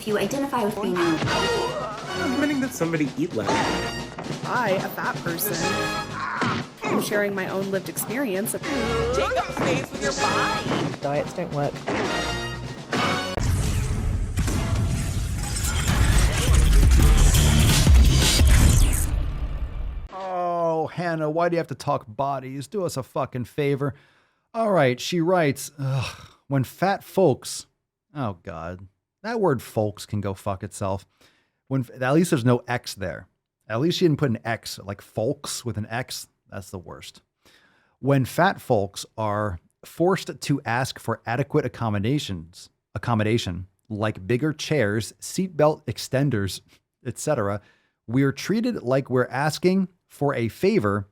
If you identify with being recommending that somebody eat less. I, a fat person, am sharing my own lived experience of take up space with your body. Diets don't work. Oh, Hannah, why do you have to talk bodies? Do us a fucking favor. All right, she writes, when fat folks, oh God, that word folks can go fuck itself. At least there's no X there. At least she didn't put an X, like folks with an X. That's the worst. When fat folks are forced to ask for adequate accommodation, like bigger chairs, seatbelt extenders, etc., we're treated like we're asking for a favor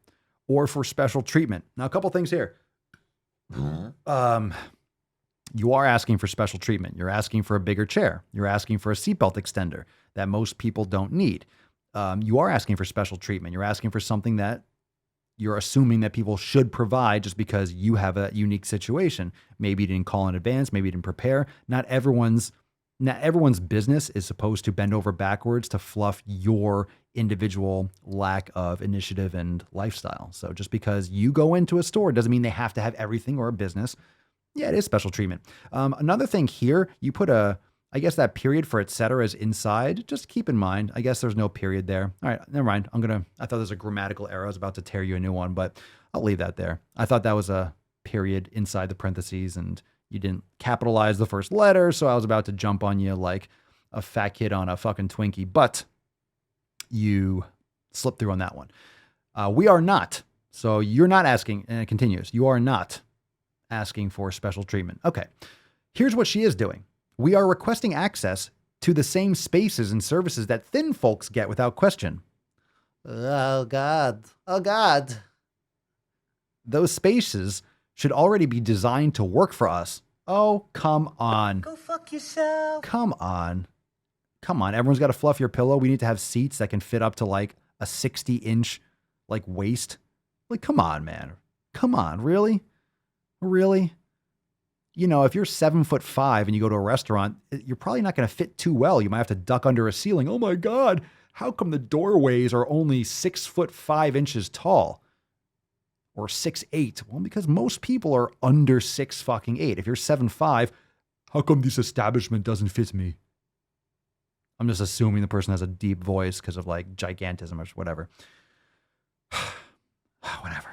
or for special treatment. Now, a couple things here. You are asking for special treatment. You're asking for a bigger chair. You're asking for a seatbelt extender that most people don't need. You are asking for special treatment. You're asking for something that you're assuming that people should provide just because you have a unique situation. Maybe you didn't call in advance. Maybe you didn't prepare. Not everyone's business is supposed to bend over backwards to fluff your individual lack of initiative and lifestyle. So just because you go into a store doesn't mean they have to have everything or a business. Yeah, it is special treatment. Another thing here, you put I guess that period for et cetera is inside. Just keep in mind, I guess there's no period there. All right, never mind. I thought there was a grammatical error. I was about to tear you a new one, but I'll leave that there. I thought that was a period inside the parentheses and you didn't capitalize the first letter. So I was about to jump on you like a fat kid on a fucking Twinkie, but you slipped through on that one. We are not. So you're not asking, and it continues. You are not asking for special treatment. Okay. Here's what she is doing. We are requesting access to the same spaces and services that thin folks get without question. Oh God. Oh God. Those spaces should already be designed to work for us. Oh, come on. Go fuck yourself. Come on. Come on. Everyone's got a fluffier pillow. We need to have seats that can fit up to like a 60-inch like waist. Like, come on, man. Come on. Really? Really? You know, if you're 7'5" and you go to a restaurant, you're probably not going to fit too well. You might have to duck under a ceiling. Oh my God. How come the doorways are only 6'5" tall? Or 6'8"? Well, because most people are under 6'8". If you're 7'5", how come this establishment doesn't fit me? I'm just assuming the person has a deep voice because of like gigantism or whatever. Whatever.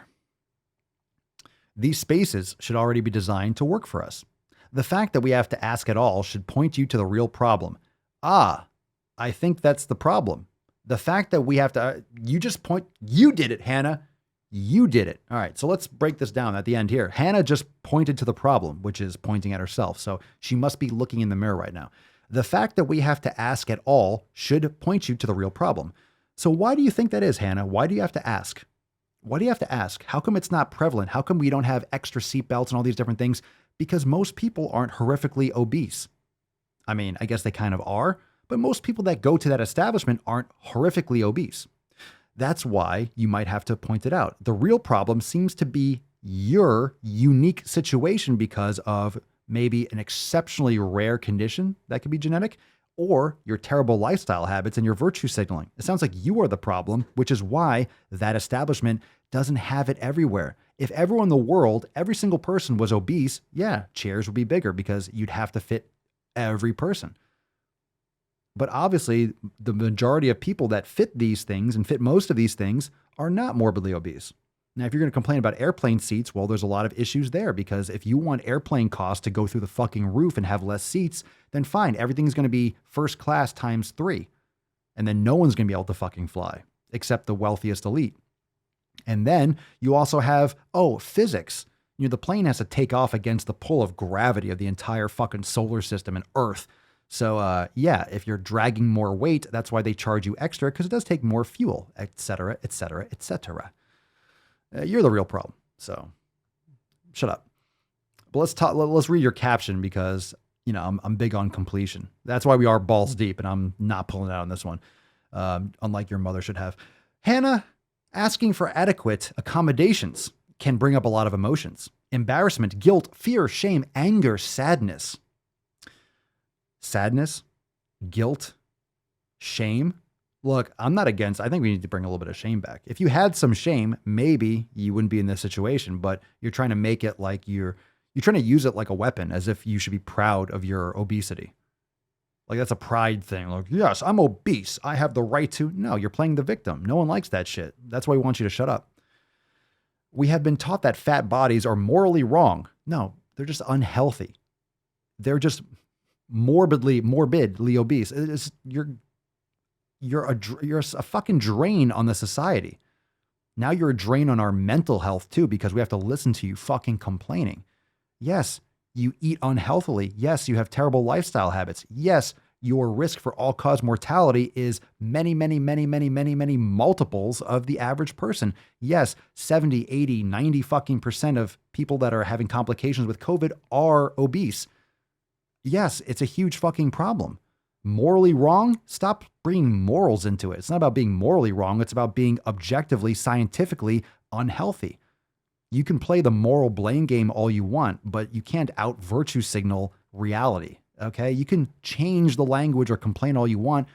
These spaces should already be designed to work for us. The fact that we have to ask at all should point you to the real problem. I think that's the problem. The fact that we have to, you did it, Hannah. You did it. All right, so let's break this down at the end here. Hannah just pointed to the problem, which is pointing at herself. So she must be looking in the mirror right now. The fact that we have to ask at all should point you to the real problem. So why do you think that is, Hannah? Why do you have to ask? Why do you have to ask? How come it's not prevalent? How come we don't have extra seatbelts and all these different things? Because most people aren't horrifically obese. I mean, I guess they kind of are, but most people that go to that establishment aren't horrifically obese. That's why you might have to point it out. The real problem seems to be your unique situation because of maybe an exceptionally rare condition that could be genetic, or your terrible lifestyle habits and your virtue signaling. It sounds like you are the problem, which is why that establishment doesn't have it everywhere. If everyone in the world, every single person was obese, yeah, chairs would be bigger because you'd have to fit every person. But obviously, the majority of people that fit these things and fit most of these things are not morbidly obese. Now, if you're going to complain about airplane seats, well, there's a lot of issues there because if you want airplane costs to go through the fucking roof and have less seats, then fine, everything's going to be first class times 3. And then no one's going to be able to fucking fly except the wealthiest elite. And then you also have, physics. You know, the plane has to take off against the pull of gravity of the entire fucking solar system and Earth. So, if you're dragging more weight, that's why they charge you extra because it does take more fuel, et cetera, et cetera, et cetera. You're the real problem. So shut up. But let's read your caption because, you know, I'm big on completion. That's why we are balls deep and I'm not pulling out on this one. Unlike your mother should have. Hannah, asking for adequate accommodations can bring up a lot of emotions. Embarrassment, guilt, fear, shame, anger, sadness. Sadness, guilt, shame. Look, I'm not against, I think we need to bring a little bit of shame back. If you had some shame, maybe you wouldn't be in this situation, but you're trying to make it like you're trying to use it like a weapon, as if you should be proud of your obesity. Like that's a pride thing. Like, yes, I'm obese. I have the right to. No, you're playing the victim. No one likes that shit. That's why we want you to shut up. We have been taught that fat bodies are morally wrong. No, they're just unhealthy. They're just morbidly obese. You're a fucking drain on the society. Now you're a drain on our mental health too, because we have to listen to you fucking complaining. Yes, you eat unhealthily. Yes, you have terrible lifestyle habits. Yes, your risk for all-cause mortality is many multiples of the average person. Yes, 70, 80, 90 fucking percent of people that are having complications with COVID are obese. Yes, it's a huge fucking problem. Morally wrong? Stop bringing morals into it. It's not about being morally wrong. It's about being objectively, scientifically unhealthy. You can play the moral blame game all you want, but you can't out virtue signal reality. Okay. You can change the language or complain all you want.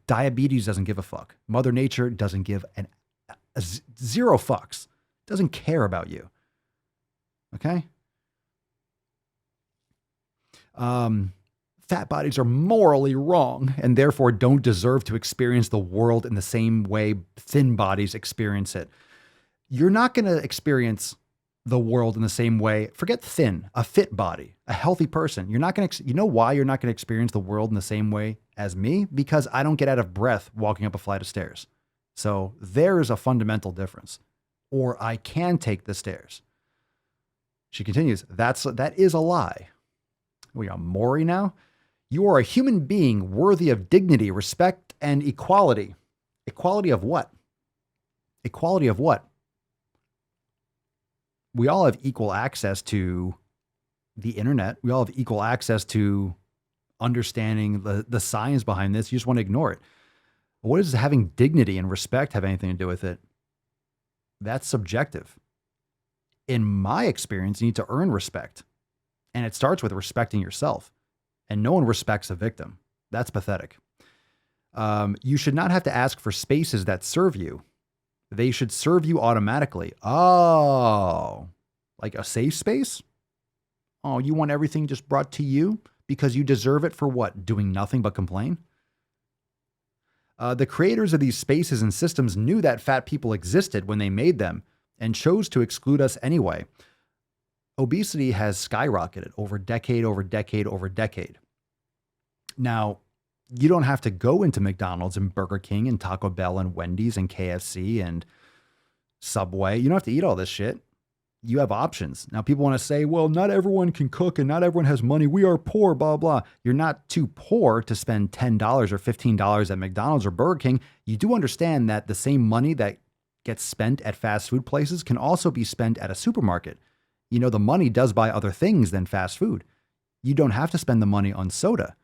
Diabetes doesn't give a fuck. Mother Nature doesn't give zero fucks. Doesn't care about you. Okay. Fat bodies are morally wrong and therefore don't deserve to experience the world in the same way thin bodies experience it. You're not going to experience the world in the same way. Forget thin, a fit body, a healthy person. You're not going to, you know why you're not going to experience the world in the same way as me? Because I don't get out of breath walking up a flight of stairs. So there is a fundamental difference. Or I can take the stairs. She continues, that is a lie. We are Maury now. You are a human being worthy of dignity, respect, and equality. Equality of what? Equality of what? We all have equal access to the internet. We all have equal access to understanding the science behind this. You just want to ignore it. What does having dignity and respect have anything to do with it? That's subjective. In my experience, you need to earn respect. And it starts with respecting yourself. And no one respects a victim. That's pathetic. You should not have to ask for spaces that serve you. They should serve you automatically. Oh, like a safe space? Oh, you want everything just brought to you because you deserve it for what? Doing nothing but complain? The creators of these spaces and systems knew that fat people existed when they made them and chose to exclude us anyway. Obesity has skyrocketed over decade. Now, you don't have to go into McDonald's and Burger King and Taco Bell and Wendy's and KFC and Subway. You don't have to eat all this shit. You have options. Now, people want to say, well, not everyone can cook and not everyone has money. We are poor, blah, blah. You're not too poor to spend $10 or $15 at McDonald's or Burger King. You do understand that the same money that gets spent at fast food places can also be spent at a supermarket. You know, the money does buy other things than fast food. You don't have to spend the money on soda.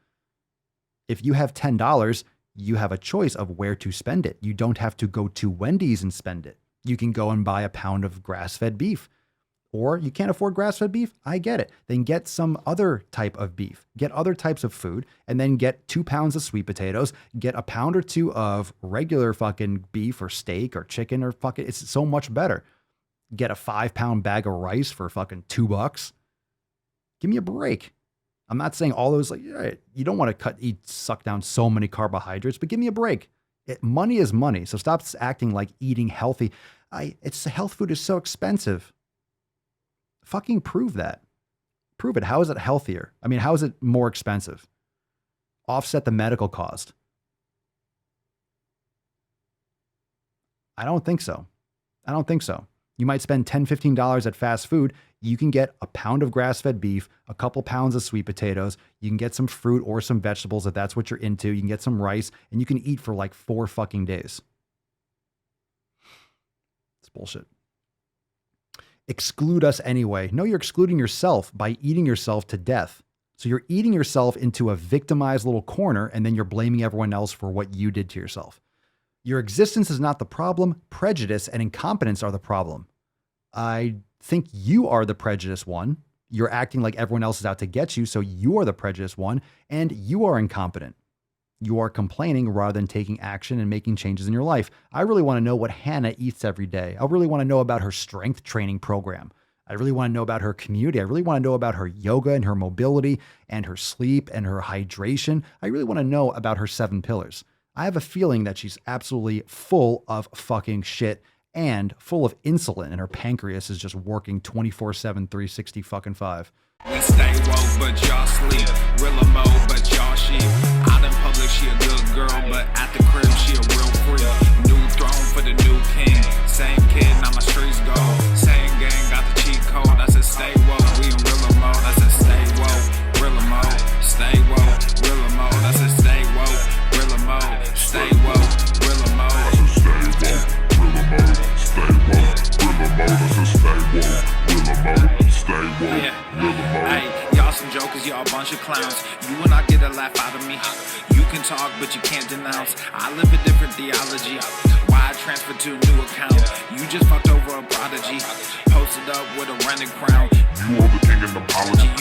If you have $10, you have a choice of where to spend it. You don't have to go to Wendy's and spend it. You can go and buy a pound of grass-fed beef. Or you can't afford grass-fed beef? I get it. Then get some other type of beef. Get other types of food, and then get 2 pounds of sweet potatoes. Get a pound or two of regular fucking beef or steak or chicken or fucking, it's so much better. Get a 5-pound bag of rice for fucking $2. Give me a break. I'm not saying all those, like, you don't want to suck down so many carbohydrates, but give me a break. Money is money. So stop acting like eating healthy. Health food is so expensive. Fucking prove that. Prove it. How is it healthier? I mean, how is it more expensive? Offset the medical cost. I don't think so. You might spend $10, $15 at fast food. You can get a pound of grass-fed beef, a couple pounds of sweet potatoes. You can get some fruit or some vegetables if that's what you're into. You can get some rice, and you can eat for like 4 fucking days. It's bullshit. Exclude us anyway. No, you're excluding yourself by eating yourself to death. So you're eating yourself into a victimized little corner, and then you're blaming everyone else for what you did to yourself. Your existence is not the problem. Prejudice and incompetence are the problem. I think you are the prejudiced one. You're acting like everyone else is out to get you, so you are the prejudiced one, and you are incompetent. You are complaining rather than taking action and making changes in your life. I really want to know what Hannah eats every day. I really want to know about her strength training program. I really want to know about her community. I really want to know about her yoga and her mobility and her sleep and her hydration. I really want to know about her 7 pillars. I have a feeling that she's absolutely full of fucking shit and full of insulin, and her pancreas is just working 24/7, 360 fucking 5. We stay woke, but y'all sleep. Rilla mode, but y'all sheep. Out in public, she a good girl, but at the crib, she a real freak. New throne for the new king. Same kid, now my streets go. Same gang, got the cheat code. I said stay woke, we in Rilla mode. I said stay woke, Rilla mode. Stay woke, Rilla mode. I said stay woke, Rilla mode. Stay woke, Rilla mode. I said stay woke, Rilla mode. Stay woke, Rilla mode. I said stay woke, Rilla mode. Stay woke, Rilla mode. Hey, y'all some jokers, y'all a bunch of clowns. You will not get a laugh out of me. You can talk, but you can't denounce. I live a different theology. Why I transferred to a new account? You just fucked over a prodigy. Posted up with a rented crown. You are the king and apology.